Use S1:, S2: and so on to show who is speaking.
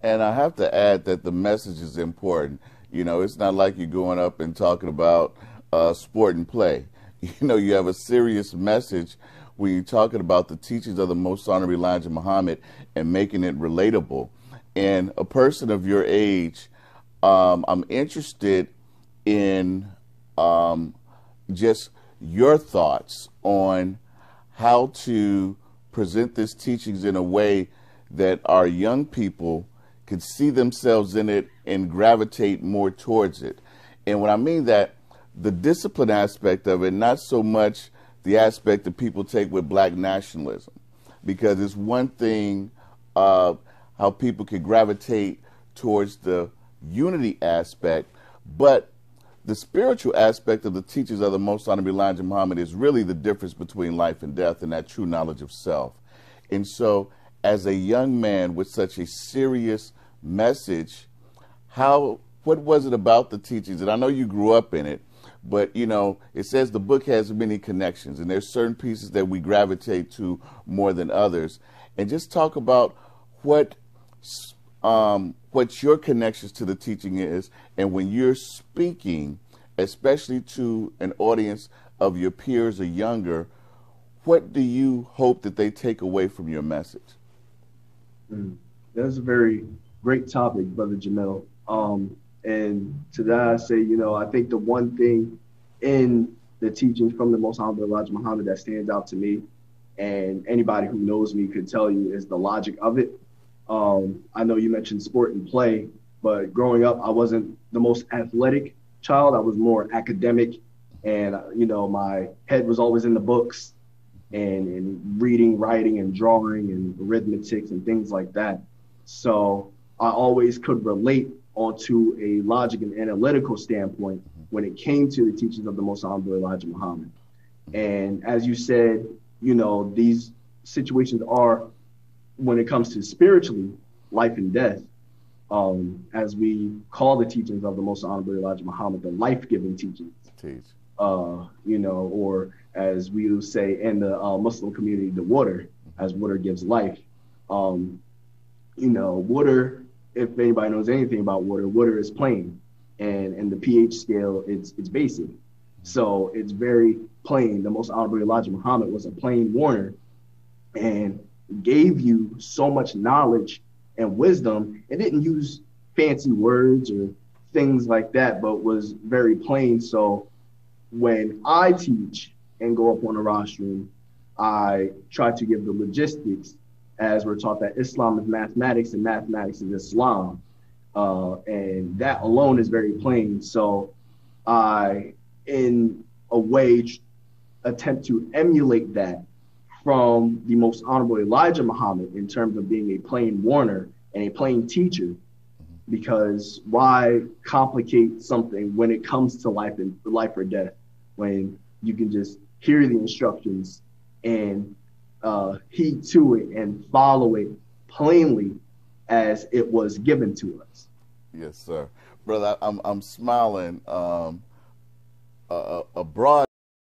S1: And I have to add that the message is important. You know, it's not like you're going up and talking about sport and play. You know, you have a serious message when you're talking about the teachings of the Most Honorable Elijah Muhammad and making it relatable. And a person of your age, I'm interested in just your thoughts on how to present these teachings in a way that our young people could see themselves in it and gravitate more towards it. And when I mean that, the discipline aspect of it, not so much the aspect that people take with black nationalism, because it's one thing how people can gravitate towards the unity aspect, but the spiritual aspect of the teachings of the Most Honorable Elijah Muhammad is really the difference between life and death and that true knowledge of self. And so as a young man with such a serious message, what was it about the teachings? And I know you grew up in it, but you know, it says the book has many connections, and there's certain pieces that we gravitate to more than others. And just talk about what your connections to the teaching is, and when you're speaking, especially to an audience of your peers or younger, what do you hope that they take away from your message?
S2: That's a very great topic, Brother Jamil. And to that I say, you know, I think the one thing in the teachings from the Most Honorable Elijah Muhammad that stands out to me, and anybody who knows me could tell you, is the logic of it. I know you mentioned sport and play, but growing up, I wasn't the most athletic child. I was more academic, and you know, my head was always in the books and reading, writing, and drawing, and arithmetics and things like that. So I always could relate onto a logic and analytical standpoint when it came to the teachings of the Most Honorable Elijah Muhammad. And as you said, you know, these situations are, when it comes to spiritually, life and death, as we call the teachings of the Most Honorable Elijah Muhammad, the life-giving teachings. You know, or as we would say in the Muslim community, the water, as water gives life. You know, water, if anybody knows anything about water, water is plain, and the pH scale, it's basic. So it's very plain. The Most Honorable Elijah Muhammad was a plain warner and gave you so much knowledge and wisdom. It didn't use fancy words or things like that, but was very plain. So when I teach and go up on the rostrum, I try to give the logistics, as we're taught that Islam is mathematics and mathematics is Islam. And that alone is very plain. So I, in a way, attempt to emulate that from the Most Honorable Elijah Muhammad in terms of being a plain warner and a plain teacher, because why complicate something when it comes to life or death, when you can just hear the instructions and heed to it and follow it plainly as it was given to us.
S1: Yes, sir. Brother, I'm smiling. A broad